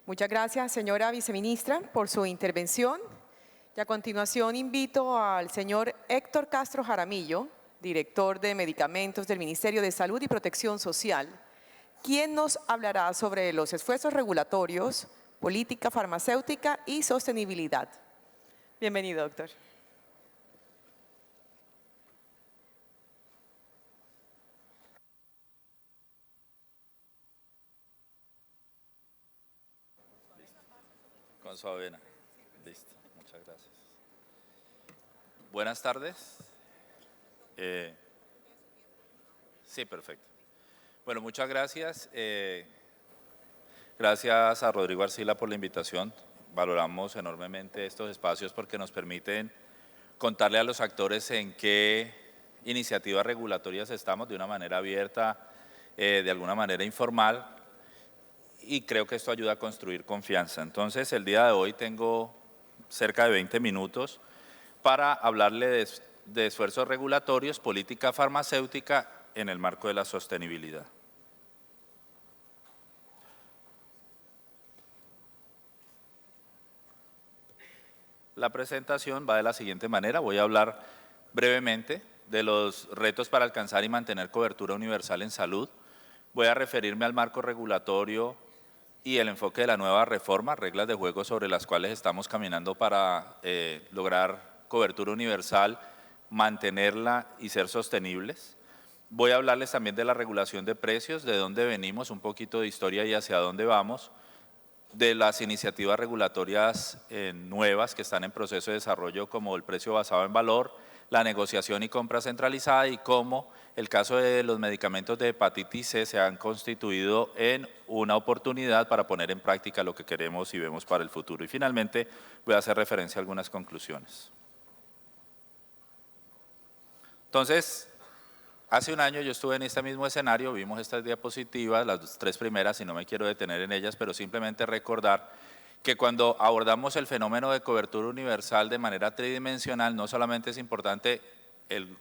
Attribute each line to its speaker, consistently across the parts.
Speaker 1: Muchas gracias, señora viceministra, por su intervención. Y a continuación invito al señor Héctor Castro Jaramillo, director de Medicamentos del Ministerio de Salud y Protección Social, quien nos hablará sobre los esfuerzos regulatorios, política farmacéutica y sostenibilidad. Bienvenido, doctor.
Speaker 2: Con su avena. Listo, muchas gracias. Buenas tardes. Sí, perfecto. Bueno, muchas gracias. Gracias a Rodrigo Arcila por la invitación. Valoramos enormemente estos espacios porque nos permiten contarle a los actores en qué iniciativas regulatorias estamos de una manera abierta, de alguna manera informal, y creo que esto ayuda a construir confianza. Entonces, el día de hoy tengo cerca de 20 minutos para hablarle de esfuerzos regulatorios, política farmacéutica en el marco de la sostenibilidad. La presentación va de la siguiente manera. Voy a hablar brevemente de los retos para alcanzar y mantener cobertura universal en salud. Voy a referirme al marco regulatorio y el enfoque de la nueva reforma, reglas de juego sobre las cuales estamos caminando para lograr cobertura universal, mantenerla y ser sostenibles. Voy a hablarles también de la regulación de precios, de dónde venimos, un poquito de historia y hacia dónde vamos, de las iniciativas regulatorias nuevas que están en proceso de desarrollo, como el precio basado en valor, la negociación y compra centralizada, y cómo el caso de los medicamentos de hepatitis C se han constituido en una oportunidad para poner en práctica lo que queremos y vemos para el futuro. Y finalmente voy a hacer referencia a algunas conclusiones. Entonces, hace un año yo estuve en este mismo escenario, vimos estas diapositivas, las tres primeras, y no me quiero detener en ellas, pero simplemente recordar que cuando abordamos el fenómeno de cobertura universal de manera tridimensional, no solamente es importante el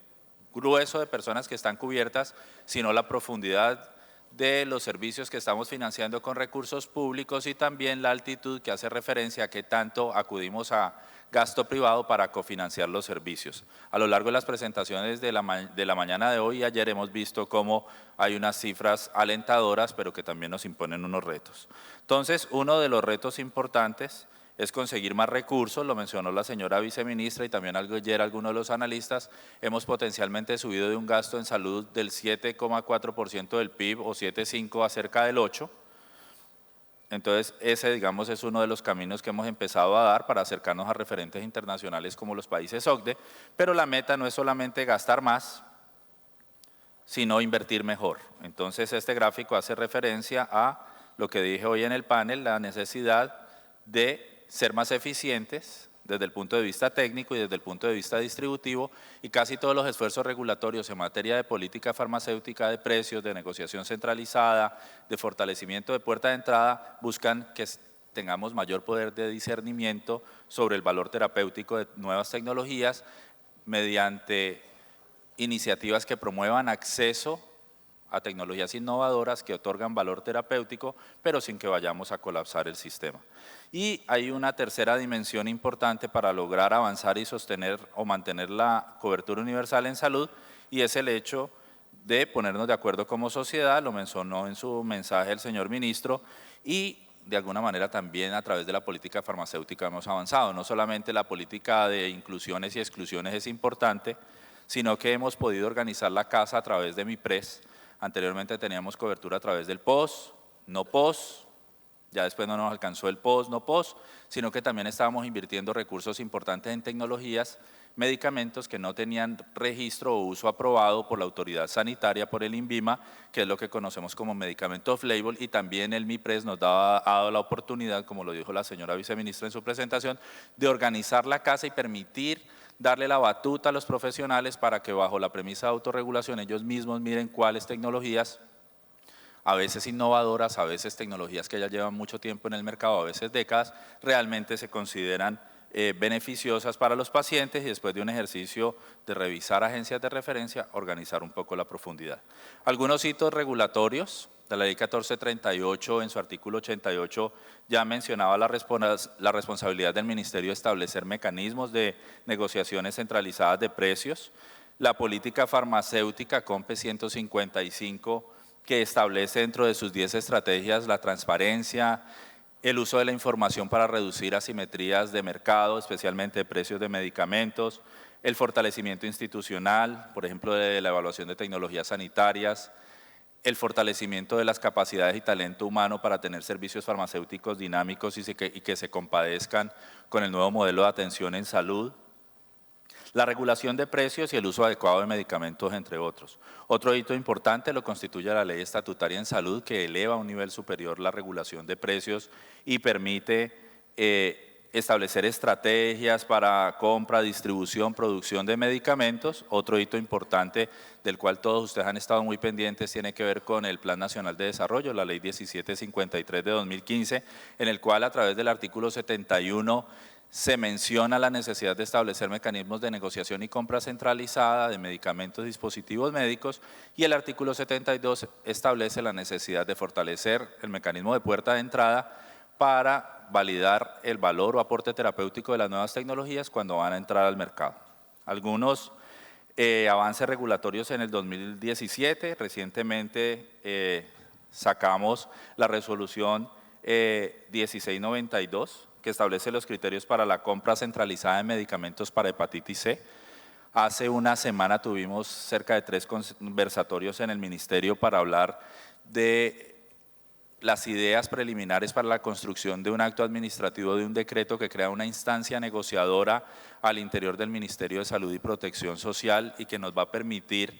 Speaker 2: grueso de personas que están cubiertas, sino la profundidad de los servicios que estamos financiando con recursos públicos y también la altitud, que hace referencia a qué tanto acudimos a gasto privado para cofinanciar los servicios. A lo largo de las presentaciones de la mañana de hoy y ayer hemos visto cómo hay unas cifras alentadoras, pero que también nos imponen unos retos. Entonces, uno de los retos importantes es conseguir más recursos, lo mencionó la señora viceministra y también ayer algunos de los analistas. Hemos potencialmente subido de un gasto en salud del 7,4% del PIB o 7,5% a cerca del 8%. Entonces, ese, digamos, es uno de los caminos que hemos empezado a dar para acercarnos a referentes internacionales como los países OCDE, pero la meta no es solamente gastar más, sino invertir mejor. Entonces, este gráfico hace referencia a lo que dije hoy en el panel, la necesidad de ser más eficientes desde el punto de vista técnico y desde el punto de vista distributivo, y casi todos los esfuerzos regulatorios en materia de política farmacéutica, de precios, de negociación centralizada, de fortalecimiento de puerta de entrada, buscan que tengamos mayor poder de discernimiento sobre el valor terapéutico de nuevas tecnologías mediante iniciativas que promuevan acceso a tecnologías innovadoras que otorgan valor terapéutico, pero sin que vayamos a colapsar el sistema. Y hay una tercera dimensión importante para lograr avanzar y sostener o mantener la cobertura universal en salud, y es el hecho de ponernos de acuerdo como sociedad, lo mencionó en su mensaje el señor ministro, y de alguna manera también a través de la política farmacéutica hemos avanzado. No solamente la política de inclusiones y exclusiones es importante, sino que hemos podido organizar la casa a través de MIPRES. Anteriormente teníamos cobertura a través del POS, no POS, ya después no nos alcanzó el POS, no POS, sino que también estábamos invirtiendo recursos importantes en tecnologías, medicamentos que no tenían registro o uso aprobado por la autoridad sanitaria, por el INVIMA, que es lo que conocemos como medicamento off-label, y también el MIPRES nos ha dado la oportunidad, como lo dijo la señora viceministra en su presentación, de organizar la casa y permitir darle la batuta a los profesionales para que bajo la premisa de autorregulación ellos mismos miren cuáles tecnologías, a veces innovadoras, a veces tecnologías que ya llevan mucho tiempo en el mercado, a veces décadas, realmente se consideran beneficiosas para los pacientes y después de un ejercicio de revisar agencias de referencia, organizar un poco la profundidad. Algunos hitos regulatorios de la Ley 1438 en su artículo 88 ya mencionaba la responsabilidad del Ministerio de establecer mecanismos de negociaciones centralizadas de precios, la política farmacéutica COMPE 155 que establece dentro de sus 10 estrategias la transparencia, el uso de la información para reducir asimetrías de mercado, especialmente de precios de medicamentos, el fortalecimiento institucional, por ejemplo, de la evaluación de tecnologías sanitarias, el fortalecimiento de las capacidades y talento humano para tener servicios farmacéuticos dinámicos y que se compadezcan con el nuevo modelo de atención en salud, la regulación de precios y el uso adecuado de medicamentos, entre otros. Otro hito importante lo constituye la Ley Estatutaria en Salud, que eleva a un nivel superior la regulación de precios y permite establecer estrategias para compra, distribución, producción de medicamentos. Otro hito importante del cual todos ustedes han estado muy pendientes tiene que ver con el Plan Nacional de Desarrollo, la Ley 1753 de 2015, en el cual a través del artículo 71 se menciona la necesidad de establecer mecanismos de negociación y compra centralizada de medicamentos y dispositivos médicos, y el artículo 72 establece la necesidad de fortalecer el mecanismo de puerta de entrada para validar el valor o aporte terapéutico de las nuevas tecnologías cuando van a entrar al mercado. Algunos avances regulatorios en el 2017, recientemente sacamos la resolución 1692, que establece los criterios para la compra centralizada de medicamentos para hepatitis C. Hace una semana tuvimos cerca de 3 conversatorios en el Ministerio para hablar de las ideas preliminares para la construcción de un acto administrativo de un decreto que crea una instancia negociadora al interior del Ministerio de Salud y Protección Social y que nos va a permitir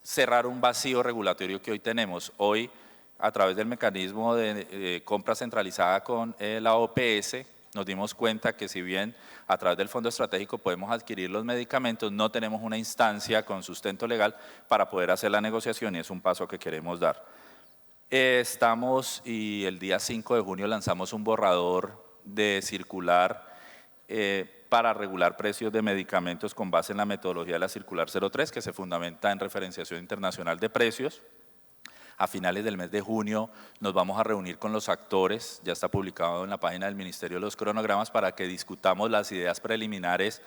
Speaker 2: cerrar un vacío regulatorio que hoy tenemos. Hoy, a través del mecanismo de compra centralizada con la OPS, nos dimos cuenta que si bien a través del Fondo Estratégico podemos adquirir los medicamentos, no tenemos una instancia con sustento legal para poder hacer la negociación y es un paso que queremos dar. Y el día 5 de junio lanzamos un borrador de circular para regular precios de medicamentos con base en la metodología de la circular 03, que se fundamenta en referenciación internacional de precios. A finales del mes de junio nos vamos a reunir con los actores, ya está publicado en la página del Ministerio los cronogramas, para que discutamos las ideas preliminares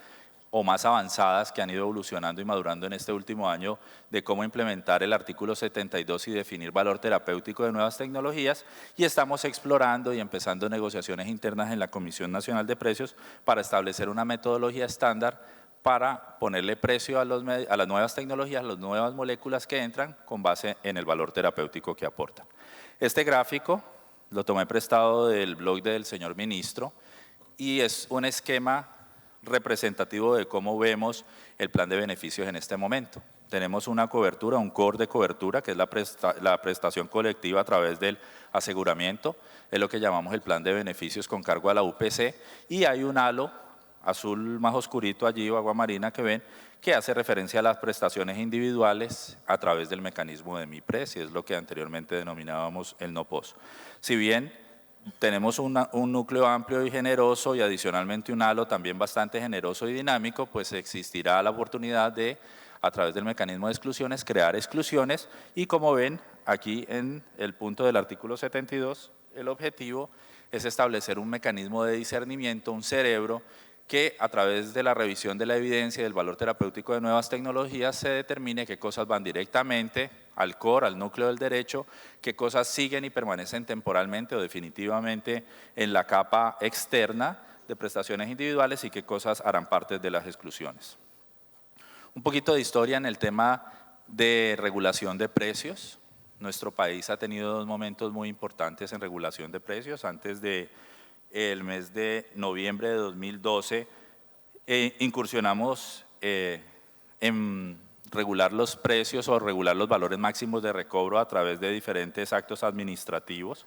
Speaker 2: o más avanzadas que han ido evolucionando y madurando en este último año de cómo implementar el artículo 72 y definir valor terapéutico de nuevas tecnologías, y estamos explorando y empezando negociaciones internas en la Comisión Nacional de Precios para establecer una metodología estándar para ponerle precio a las nuevas tecnologías, a las nuevas moléculas que entran con base en el valor terapéutico que aportan. Este gráfico lo tomé prestado del blog del señor ministro y es un esquema representativo de cómo vemos el plan de beneficios en este momento. Tenemos una cobertura, un core de cobertura, que es la prestación colectiva a través del aseguramiento, es lo que llamamos el plan de beneficios con cargo a la UPC, y hay un halo azul más oscurito allí o agua marina que ven, que hace referencia a las prestaciones individuales a través del mecanismo de MIPRES, y es lo que anteriormente denominábamos el NOPOS. Si bien tenemos un núcleo amplio y generoso y adicionalmente un halo también bastante generoso y dinámico, pues existirá la oportunidad de, a través del mecanismo de exclusiones, crear exclusiones, y como ven aquí en el punto del artículo 72, el objetivo es establecer un mecanismo de discernimiento, un cerebro, que a través de la revisión de la evidencia y del valor terapéutico de nuevas tecnologías se determine qué cosas van directamente al core, al núcleo del derecho, qué cosas siguen y permanecen temporalmente o definitivamente en la capa externa de prestaciones individuales y qué cosas harán parte de las exclusiones. Un poquito de historia en el tema de regulación de precios. Nuestro país ha tenido 2 momentos muy importantes en regulación de precios. Antes de el mes de noviembre de 2012 incursionamos en regular los precios o regular los valores máximos de recobro a través de diferentes actos administrativos.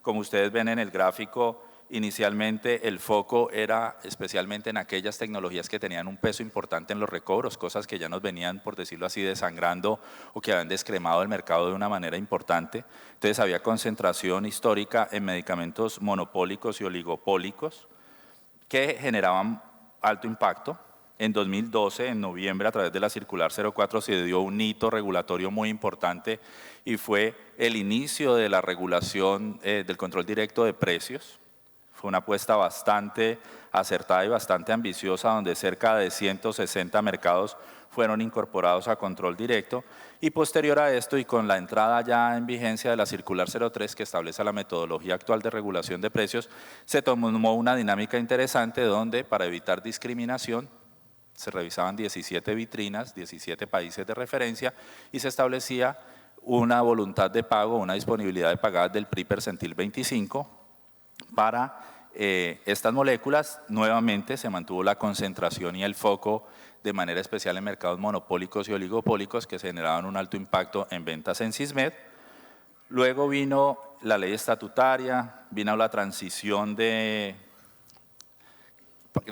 Speaker 2: Como ustedes ven en el gráfico, inicialmente el foco era especialmente en aquellas tecnologías que tenían un peso importante en los recobros, cosas que ya nos venían, por decirlo así, desangrando o que habían descremado el mercado de una manera importante. Entonces había concentración histórica en medicamentos monopólicos y oligopólicos. que generaban alto impacto. En 2012, en noviembre, a través de la circular 04, se dio un hito regulatorio muy importante y fue el inicio de la regulación del control directo de precios. Fue una apuesta bastante acertada y bastante ambiciosa, donde cerca de 160 mercados fueron incorporados a control directo, y posterior a esto y con la entrada ya en vigencia de la circular 03 que establece la metodología actual de regulación de precios, se tomó una dinámica interesante donde, para evitar discriminación, se revisaban 17 vitrinas, 17 países de referencia, y se establecía una voluntad de pago, una disponibilidad de pagar del PRI percentil 25 para estas moléculas. Nuevamente se mantuvo la concentración y el foco de manera especial en mercados monopólicos y oligopólicos que generaban un alto impacto en ventas en SISMED. Luego vino la ley estatutaria, vino la transición de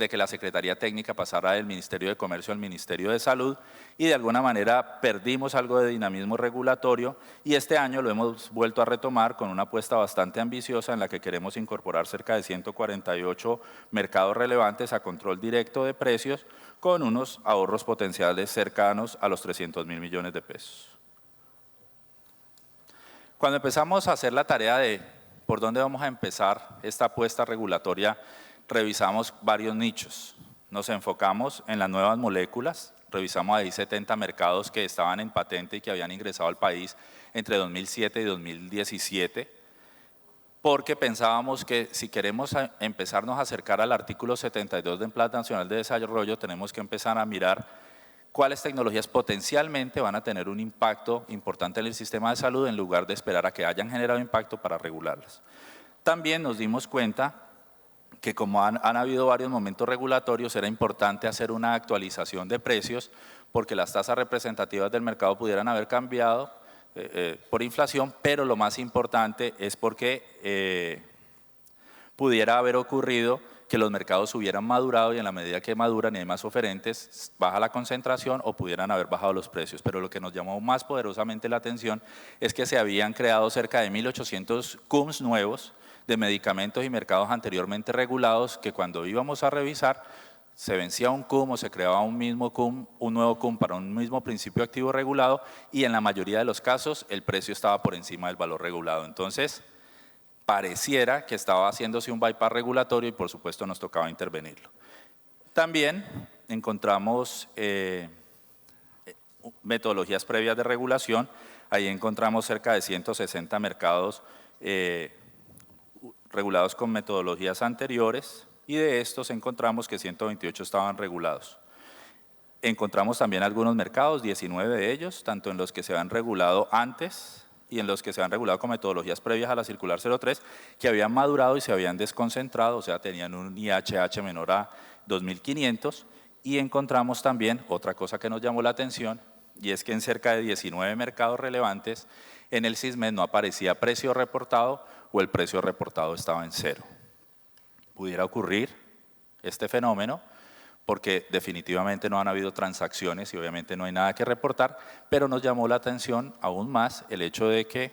Speaker 2: que la Secretaría Técnica pasara del Ministerio de Comercio al Ministerio de Salud, y de alguna manera perdimos algo de dinamismo regulatorio, y este año lo hemos vuelto a retomar con una apuesta bastante ambiciosa en la que queremos incorporar cerca de 148 mercados relevantes a control directo de precios con unos ahorros potenciales cercanos a los 300.000 millones de pesos. Cuando empezamos a hacer la tarea de por dónde vamos a empezar esta apuesta regulatoria, revisamos varios nichos. Nos enfocamos en las nuevas moléculas, revisamos ahí 70 mercados que estaban en patente y que habían ingresado al país entre 2007 y 2017, porque pensábamos que si queremos empezarnos a acercar al artículo 72 del Plan Nacional de Desarrollo, tenemos que empezar a mirar cuáles tecnologías potencialmente van a tener un impacto importante en el sistema de salud en lugar de esperar a que hayan generado impacto para regularlas. También nos dimos cuenta que como han habido varios momentos regulatorios, era importante hacer una actualización de precios porque las tasas representativas del mercado pudieran haber cambiado por inflación, pero lo más importante es porque pudiera haber ocurrido que los mercados hubieran madurado, y en la medida que maduran y hay más oferentes, baja la concentración o pudieran haber bajado los precios. Pero lo que nos llamó más poderosamente la atención es que se habían creado cerca de 1.800 CUMs nuevos de medicamentos y mercados anteriormente regulados, que cuando íbamos a revisar se vencía un CUM o se creaba un mismo CUM, un nuevo CUM para un mismo principio activo regulado, y en la mayoría de los casos el precio estaba por encima del valor regulado. Entonces, pareciera que estaba haciéndose un bypass regulatorio y por supuesto nos tocaba intervenirlo. También encontramos metodologías previas de regulación. Ahí encontramos cerca de 160 mercados regulados con metodologías anteriores, y de estos encontramos que 128 estaban regulados. Encontramos también algunos mercados, 19 de ellos, tanto en los que se han regulado antes y en los que se han regulado con metodologías previas a la circular 03, que habían madurado y se habían desconcentrado, o sea, tenían un IHH menor a 2.500, y encontramos también otra cosa que nos llamó la atención, y es que en cerca de 19 mercados relevantes en el SISMED no aparecía precio reportado o el precio reportado estaba en cero. Pudiera ocurrir este fenómeno porque definitivamente no han habido transacciones y obviamente no hay nada que reportar, pero nos llamó la atención aún más el hecho de que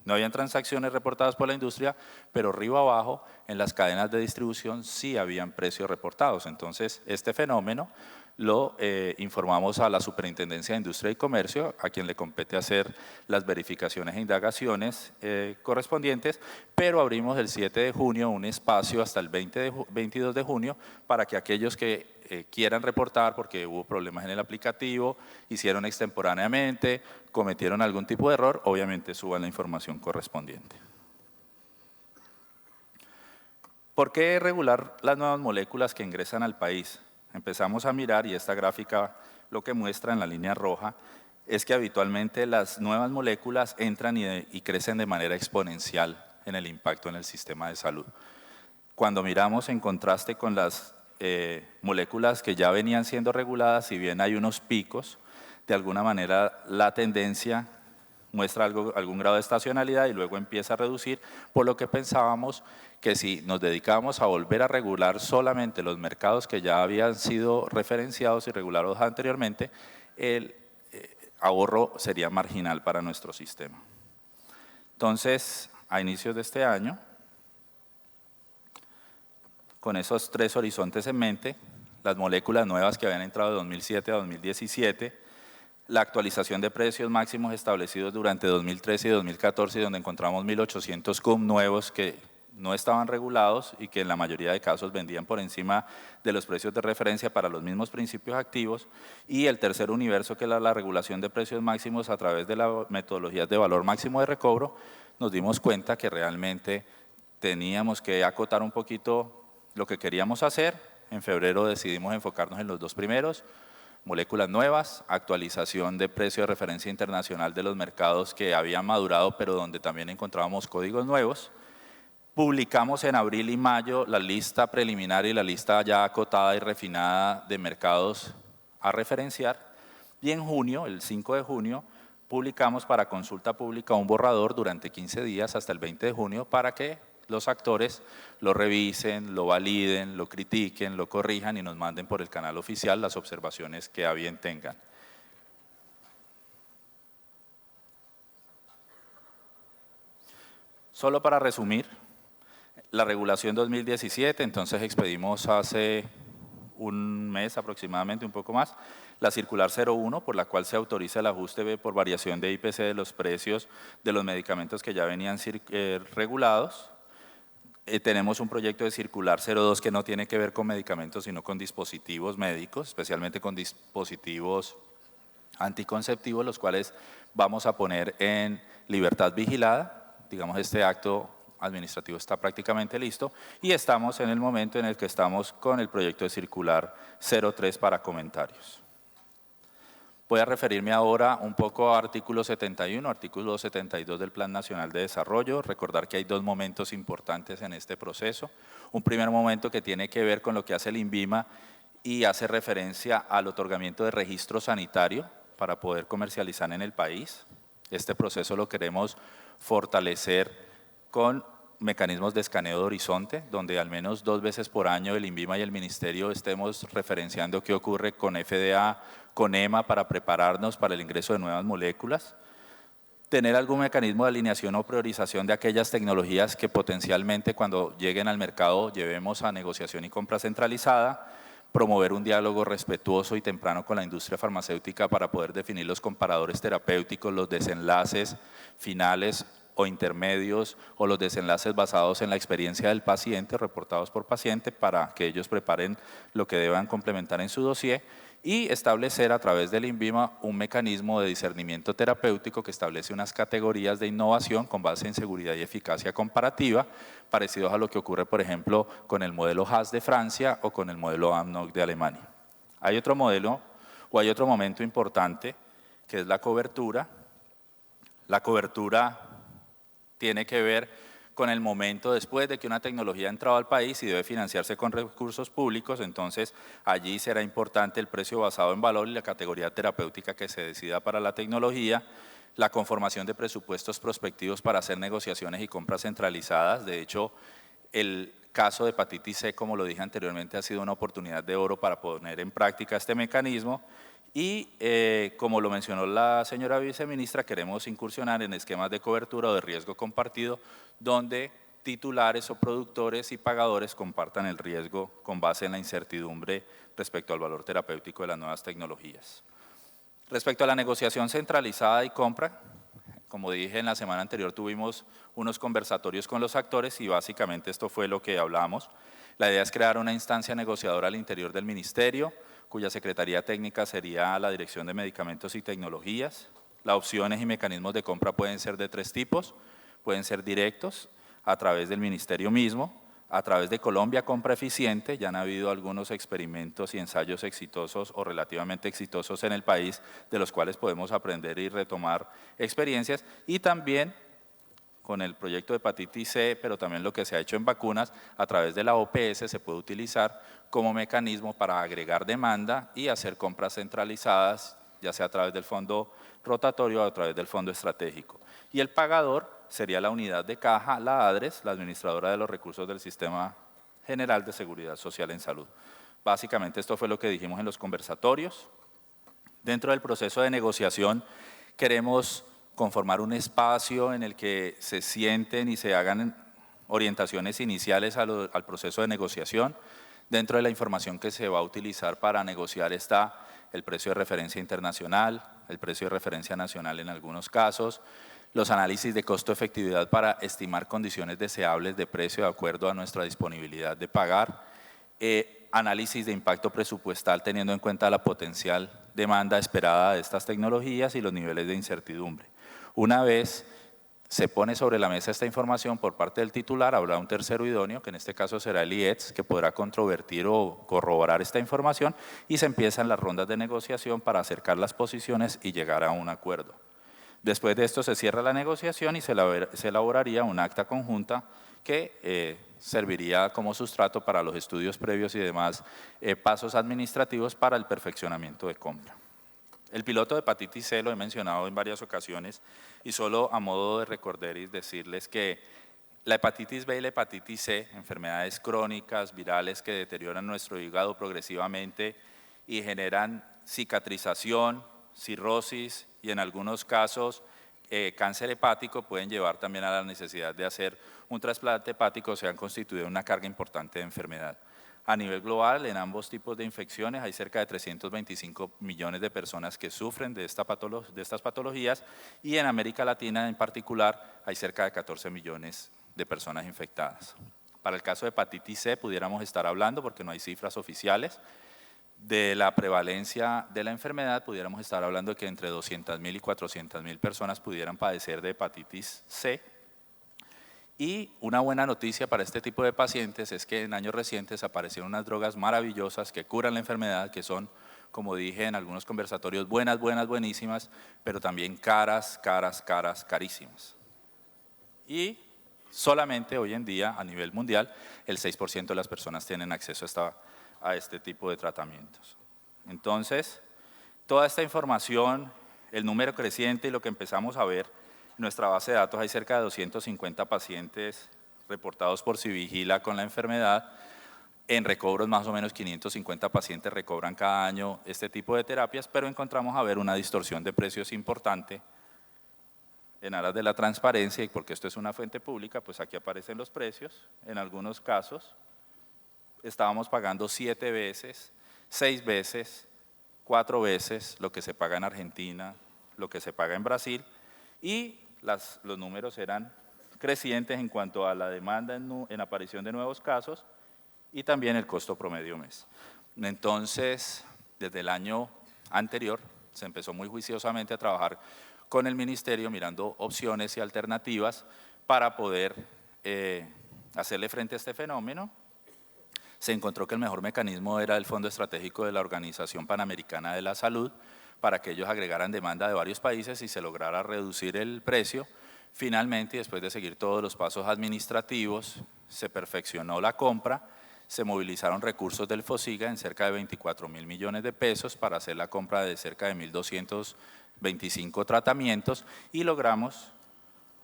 Speaker 2: no habían transacciones reportadas por la industria, pero arriba abajo en las cadenas de distribución sí habían precios reportados. Entonces, este fenómeno lo informamos a la Superintendencia de Industria y Comercio, a quien le compete hacer las verificaciones e indagaciones correspondientes, pero abrimos el 7 de junio un espacio hasta el 22 de junio para que aquellos que quieran reportar porque hubo problemas en el aplicativo, hicieron extemporáneamente, cometieron algún tipo de error, obviamente suban la información correspondiente. ¿Por qué regular las nuevas moléculas que ingresan al país? Empezamos a mirar, y esta gráfica lo que muestra en la línea roja es que habitualmente las nuevas moléculas entran y crecen de manera exponencial en el impacto en el sistema de salud. Cuando miramos en contraste con las moléculas que ya venían siendo reguladas, si bien hay unos picos, de alguna manera la tendencia muestra algún grado de estacionalidad y luego empieza a reducir, por lo que pensábamos que si nos dedicábamos a volver a regular solamente los mercados que ya habían sido referenciados y regulados anteriormente, el ahorro sería marginal para nuestro sistema. Entonces, a inicios de este año, con esos tres horizontes en mente, las moléculas nuevas que habían entrado de 2007 a 2017, la actualización de precios máximos establecidos durante 2013 y 2014, donde encontramos 1.800 CUM nuevos que no estaban regulados y que en la mayoría de casos vendían por encima de los precios de referencia para los mismos principios activos, y el tercer universo, que era la regulación de precios máximos a través de las metodologías de valor máximo de recobro. Nos dimos cuenta que realmente teníamos que acotar un poquito lo que queríamos hacer. En febrero decidimos enfocarnos en los dos primeros: moléculas nuevas, actualización de precio de referencia internacional de los mercados que habían madurado, pero donde también encontrábamos códigos nuevos. Publicamos en abril y mayo la lista preliminar y la lista ya acotada y refinada de mercados a referenciar. Y en junio, el 5 de junio, publicamos para consulta pública un borrador durante 15 días hasta el 20 de junio para que los actores lo revisen, lo validen, lo critiquen, lo corrijan y nos manden por el canal oficial las observaciones que a bien tengan. Solo para resumir, la regulación 2017, entonces expedimos hace un mes aproximadamente, un poco más, la circular 01, por la cual se autoriza el ajuste por variación de IPC de los precios de los medicamentos que ya venían regulados. Tenemos un proyecto de circular 02 que no tiene que ver con medicamentos, sino con dispositivos médicos, especialmente con dispositivos anticonceptivos, los cuales vamos a poner en libertad vigilada. Digamos, este acto administrativo está prácticamente listo y estamos en el momento en el que estamos con el proyecto de circular 03 para comentarios. Voy a referirme ahora un poco a artículo 71, artículo 72 del Plan Nacional de Desarrollo. Recordar que hay dos momentos importantes en este proceso. Un primer momento que tiene que ver con lo que hace el INVIMA y hace referencia al otorgamiento de registro sanitario para poder comercializar en el país. Este proceso lo queremos fortalecer con mecanismos de escaneo de horizonte, donde al menos 2 veces por año el INVIMA y el Ministerio estemos referenciando qué ocurre con FDA, con EMA, para prepararnos para el ingreso de nuevas moléculas. Tener algún mecanismo de alineación o priorización de aquellas tecnologías que potencialmente cuando lleguen al mercado llevemos a negociación y compra centralizada. Promover un diálogo respetuoso y temprano con la industria farmacéutica para poder definir los comparadores terapéuticos, los desenlaces finales o intermedios o los desenlaces basados en la experiencia del paciente, reportados por paciente, para que ellos preparen lo que deban complementar en su dossier, y establecer a través del INVIMA un mecanismo de discernimiento terapéutico que establece unas categorías de innovación con base en seguridad y eficacia comparativa, parecidos a lo que ocurre, por ejemplo, con el modelo HAS de Francia o con el modelo AMNOG de Alemania. Hay otro modelo o hay otro momento importante que es la cobertura. La cobertura tiene que ver con el momento después de que una tecnología ha entrado al país y debe financiarse con recursos públicos. Entonces allí será importante el precio basado en valor y la categoría terapéutica que se decida para la tecnología, la conformación de presupuestos prospectivos para hacer negociaciones y compras centralizadas. De hecho, el caso de hepatitis C, como lo dije anteriormente, ha sido una oportunidad de oro para poner en práctica este mecanismo. Y como lo mencionó la señora viceministra, queremos incursionar en esquemas de cobertura o de riesgo compartido, donde titulares o productores y pagadores compartan el riesgo con base en la incertidumbre respecto al valor terapéutico de las nuevas tecnologías. Respecto a la negociación centralizada y compra, como dije, en la semana anterior tuvimos unos conversatorios con los actores y básicamente esto fue lo que hablamos. La idea es crear una instancia negociadora al interior del ministerio, cuya secretaría técnica sería la Dirección de Medicamentos y Tecnologías. Las opciones y mecanismos de compra pueden ser de 3 tipos, pueden ser directos, a través del ministerio mismo, a través de Colombia Compra Eficiente. Ya han habido algunos experimentos y ensayos exitosos o relativamente exitosos en el país, de los cuales podemos aprender y retomar experiencias, y también con el proyecto de hepatitis C, pero también lo que se ha hecho en vacunas, a través de la OPS se puede utilizar como mecanismo para agregar demanda y hacer compras centralizadas, ya sea a través del fondo rotatorio o a través del fondo estratégico. Y el pagador sería la unidad de caja, la ADRES, la administradora de los recursos del Sistema General de Seguridad Social en Salud. Básicamente esto fue lo que dijimos en los conversatorios. Dentro del proceso de negociación queremos conformar un espacio en el que se sienten y se hagan orientaciones iniciales al proceso de negociación. Dentro de la información que se va a utilizar para negociar está el precio de referencia internacional, el precio de referencia nacional en algunos casos, los análisis de costo-efectividad para estimar condiciones deseables de precio de acuerdo a nuestra disponibilidad de pagar, análisis de impacto presupuestal teniendo en cuenta la potencial demanda esperada de estas tecnologías y los niveles de incertidumbre. Una vez se pone sobre la mesa esta información por parte del titular, habrá un tercero idóneo, que en este caso será el IETS, que podrá controvertir o corroborar esta información y se empiezan las rondas de negociación para acercar las posiciones y llegar a un acuerdo. Después de esto se cierra la negociación y se elaboraría un acta conjunta que serviría como sustrato para los estudios previos y demás pasos administrativos para el perfeccionamiento de compra. El piloto de hepatitis C lo he mencionado en varias ocasiones y solo a modo de recordar y decirles que la hepatitis B y la hepatitis C, enfermedades crónicas, virales que deterioran nuestro hígado progresivamente y generan cicatrización, cirrosis y en algunos casos cáncer hepático, pueden llevar también a la necesidad de hacer un trasplante hepático, se han constituido una carga importante de enfermedad. A nivel global, en ambos tipos de infecciones hay cerca de 325 millones de personas que sufren de estas patologías y en América Latina en particular hay cerca de 14 millones de personas infectadas. Para el caso de hepatitis C pudiéramos estar hablando, porque no hay cifras oficiales, de la prevalencia de la enfermedad, pudiéramos estar hablando de que entre 200.000 y 400.000 personas pudieran padecer de hepatitis C. Y una buena noticia para este tipo de pacientes es que en años recientes aparecieron unas drogas maravillosas que curan la enfermedad, que son, como dije en algunos conversatorios, buenísimas, pero también carísimas. Y solamente hoy en día, a nivel mundial, el 6% de las personas tienen acceso a este tipo de tratamientos. Entonces, toda esta información, el número creciente y lo que empezamos a ver, en nuestra base de datos hay cerca de 250 pacientes reportados por Civigila con la enfermedad. En recobros más o menos 550 pacientes recobran cada año este tipo de terapias, pero encontramos a ver una distorsión de precios importante. En aras de la transparencia y porque esto es una fuente pública, pues aquí aparecen los precios. En algunos casos estábamos pagando 7 veces, 6 veces, 4 veces lo que se paga en Argentina, lo que se paga en Brasil y los números eran crecientes en cuanto a la demanda en aparición de nuevos casos y también el costo promedio mes. Entonces, desde el año anterior se empezó muy juiciosamente a trabajar con el ministerio mirando opciones y alternativas para poder hacerle frente a este fenómeno. Se encontró que el mejor mecanismo era el Fondo Estratégico de la Organización Panamericana de la Salud, para que ellos agregaran demanda de varios países y se lograra reducir el precio. Finalmente, después de seguir todos los pasos administrativos, se perfeccionó la compra, se movilizaron recursos del FOSIGA en cerca de 24.000 millones de pesos para hacer la compra de cerca de 1.225 tratamientos y logramos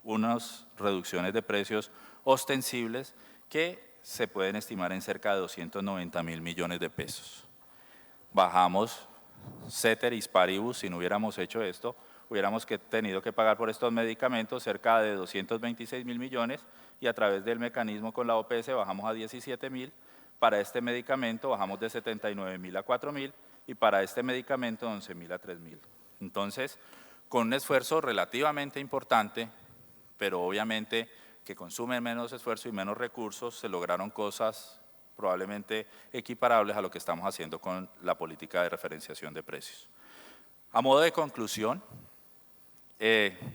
Speaker 2: unas reducciones de precios ostensibles que se pueden estimar en cerca de 290.000 millones de pesos. Bajamos ceteris paribus, si no hubiéramos hecho esto, hubiéramos tenido que pagar por estos medicamentos cerca de 226.000 millones y a través del mecanismo con la OPS bajamos a 17.000, para este medicamento bajamos de 79.000 a 4.000 y para este medicamento 11.000 a 3.000. Entonces, con un esfuerzo relativamente importante, pero obviamente que consumen menos esfuerzo y menos recursos, se lograron cosas probablemente equiparables a lo que estamos haciendo con la política de referenciación de precios. A modo de conclusión,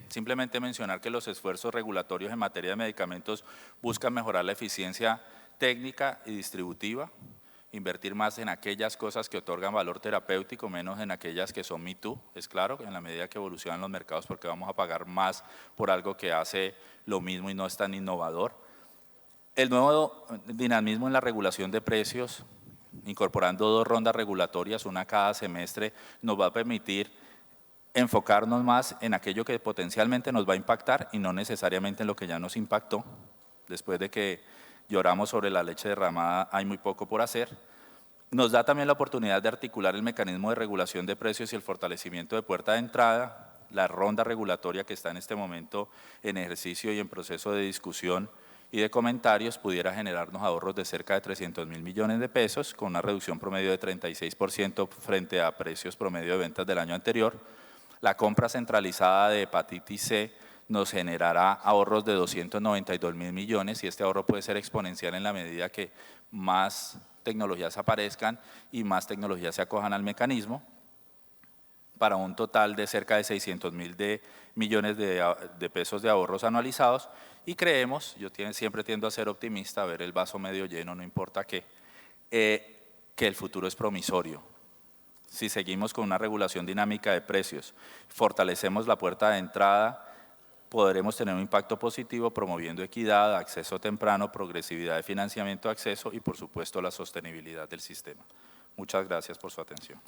Speaker 2: simplemente mencionar que los esfuerzos regulatorios en materia de medicamentos buscan mejorar la eficiencia técnica y distributiva, invertir más en aquellas cosas que otorgan valor terapéutico, menos en aquellas que son me too, es claro, en la medida que evolucionan los mercados, porque vamos a pagar más por algo que hace lo mismo y no es tan innovador. El nuevo dinamismo en la regulación de precios, incorporando 2 rondas regulatorias, una cada semestre, nos va a permitir enfocarnos más en aquello que potencialmente nos va a impactar y no necesariamente en lo que ya nos impactó. Después de que lloramos sobre la leche derramada, hay muy poco por hacer. Nos da también la oportunidad de articular el mecanismo de regulación de precios y el fortalecimiento de puerta de entrada, la ronda regulatoria que está en este momento en ejercicio y en proceso de discusión y de comentarios pudiera generarnos ahorros de cerca de 300.000 millones de pesos, con una reducción promedio de 36% frente a precios promedio de ventas del año anterior. La compra centralizada de hepatitis C nos generará ahorros de 292.000 millones y este ahorro puede ser exponencial en la medida que más tecnologías aparezcan y más tecnologías se acojan al mecanismo, para un total de cerca de 600.000 millones de pesos de ahorros anualizados, y creemos, yo siempre tiendo a ser optimista, a ver el vaso medio lleno, no importa qué, que el futuro es promisorio. Si seguimos con una regulación dinámica de precios, fortalecemos la puerta de entrada, podremos tener un impacto positivo promoviendo equidad, acceso temprano, progresividad de financiamiento, acceso y por supuesto la sostenibilidad del sistema. Muchas gracias por su atención.